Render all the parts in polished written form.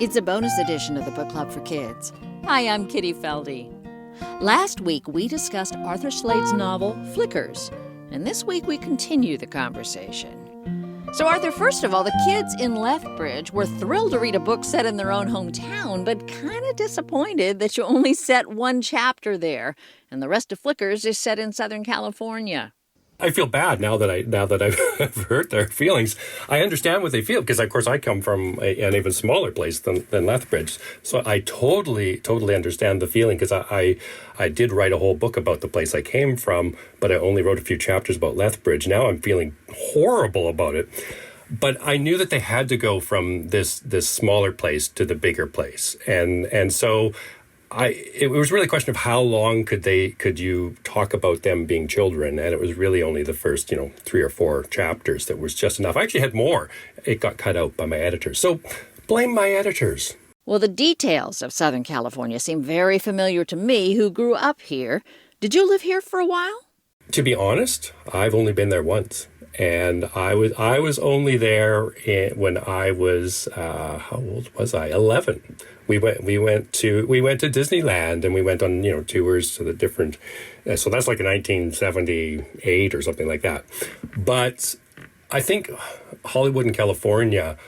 It's a bonus edition of the Book Club for Kids. Hi, I'm Kitty Feldy. Last week, we discussed Arthur Slade's novel, Flickers, and this week we continue the conversation. So, Arthur, first of all, the kids in Lethbridge were thrilled to read a book set in their own hometown, but kind of disappointed that you only set one chapter there, and the rest of Flickers is set in Southern California. I feel bad now that I've hurt their feelings. I understand what they feel because, of course, I come from an even smaller place than Lethbridge. So I totally understand the feeling because I did write a whole book about the place I came from, but I only wrote a few chapters about Lethbridge. Now I'm feeling horrible about it. But I knew that they had to go from this smaller place to the bigger place, and so. It was really a question of how long could you talk about them being children, and it was really only the first 3 or 4 chapters that was just enough. I actually had more. It got cut out by my editors, so blame my editors. Well, the details of Southern California seem very familiar to me, who grew up here. Did you live here for a while? To be honest, I've only been there once, and I was only there when I was how old was I? 11. We went to Disneyland, and we went on tours to the different. So that's like 1978 or something like that. But I think Hollywood and California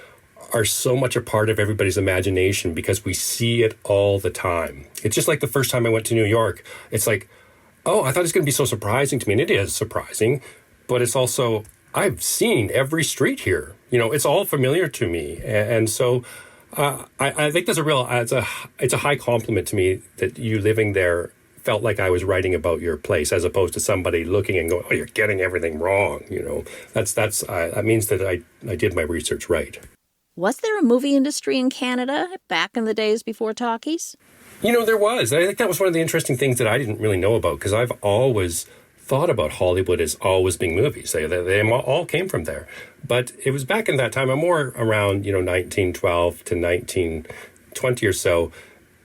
are so much a part of everybody's imagination because we see it all the time. It's just like the first time I went to New York. It's like, oh, I thought it was going to be so surprising to me, and it is surprising, but it's also I've seen every street here. It's all familiar to me, and so. I think there's it's a high compliment to me that you living there felt like I was writing about your place as opposed to somebody looking and going, oh, you're getting everything wrong. That means that I did my research right. Was there a movie industry in Canada back in the days before talkies? There was. I think that was one of the interesting things that I didn't really know about because I've always thought about Hollywood as always being movies. They all came from there. But it was back in that time, I'm more around, 1912 to 1920 or so,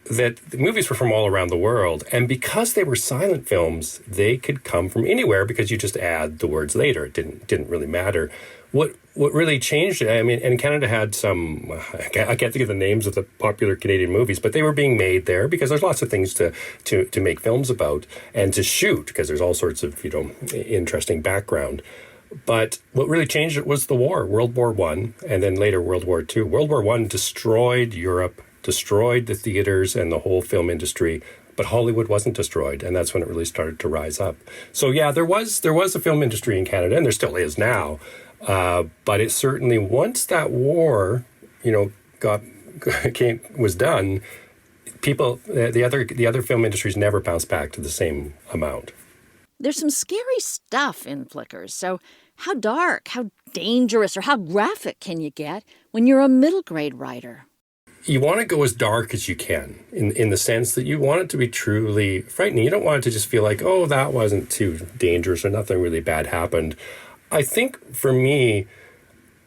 that the movies were from all around the world. And because they were silent films, they could come from anywhere because you just add the words later. It didn't really matter. What really changed it, and Canada had some, I can't think of the names of the popular Canadian movies, but they were being made there because there's lots of things to make films about and to shoot because there's all sorts of, interesting background. But what really changed it was the war, World War I, and then later World War II. World War I destroyed Europe, destroyed the theaters and the whole film industry, but Hollywood wasn't destroyed, and that's when it really started to rise up. So yeah, there was a film industry in Canada, and there still is now. But it certainly, once that war, was done, the other film industries never bounced back to the same amount. There's some scary stuff in Flickers, so how dark, how dangerous, or how graphic can you get when you're a middle grade writer? You want to go as dark as you can, in the sense that you want it to be truly frightening. You don't want it to just feel like, oh, that wasn't too dangerous or nothing really bad happened. I think for me,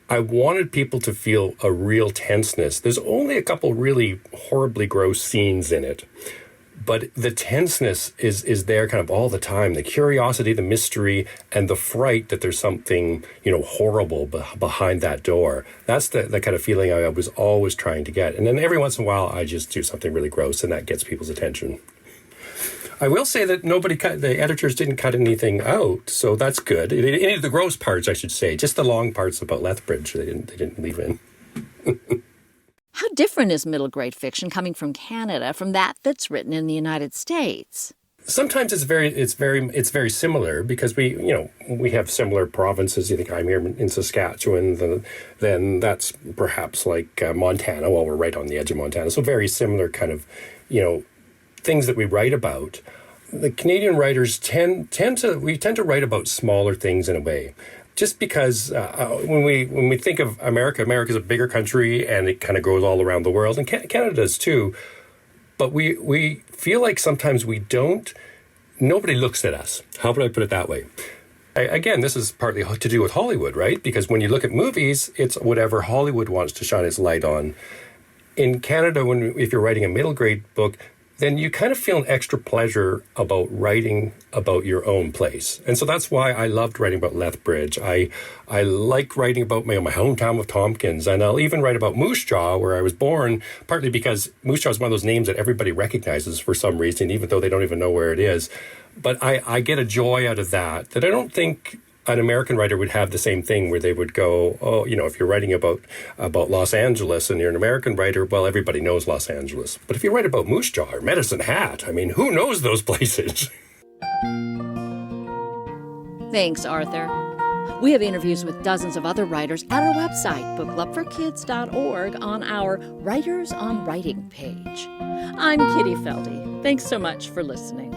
I wanted people to feel a real tenseness. There's only a couple really horribly gross scenes in it, but the tenseness is there kind of all the time. The curiosity, the mystery, and the fright that there's something, horrible behind that door. That's the kind of feeling I was always trying to get. And then every once in a while, I just do something really gross, and that gets people's attention. I will say that the editors didn't cut anything out, so that's good. Any of the gross parts, I should say, just the long parts about Lethbridge, they didn't leave in. How different is middle grade fiction coming from Canada from that's written in the United States? Sometimes it's very similar because we have similar provinces. You think I'm here in Saskatchewan, then that's perhaps like Montana. Well, we're right on the edge of Montana, so very similar kind of things that we write about. The Canadian writers tend to write about smaller things in a way, just because when we think of America's a bigger country and it kind of goes all around the world, and Canada does too. But we feel like sometimes nobody looks at us. How would I put it that way? Again, this is partly to do with Hollywood, right? Because when you look at movies, it's whatever Hollywood wants to shine its light on. In Canada, if you're writing a middle grade book, then you kind of feel an extra pleasure about writing about your own place. And so that's why I loved writing about Lethbridge. I like writing about my hometown of Tompkins, and I'll even write about Moose Jaw, where I was born, partly because Moose Jaw is one of those names that everybody recognizes for some reason, even though they don't even know where it is. But I get a joy out of that I don't think an American writer would have the same thing, where they would go, oh, if you're writing about Los Angeles and you're an American writer, well, everybody knows Los Angeles. But if you write about Moose Jaw or Medicine Hat, I mean, who knows those places? Thanks, Arthur. We have interviews with dozens of other writers at our website, bookclubforkids.org, on our Writers on Writing page. I'm Kitty Feldy. Thanks so much for listening.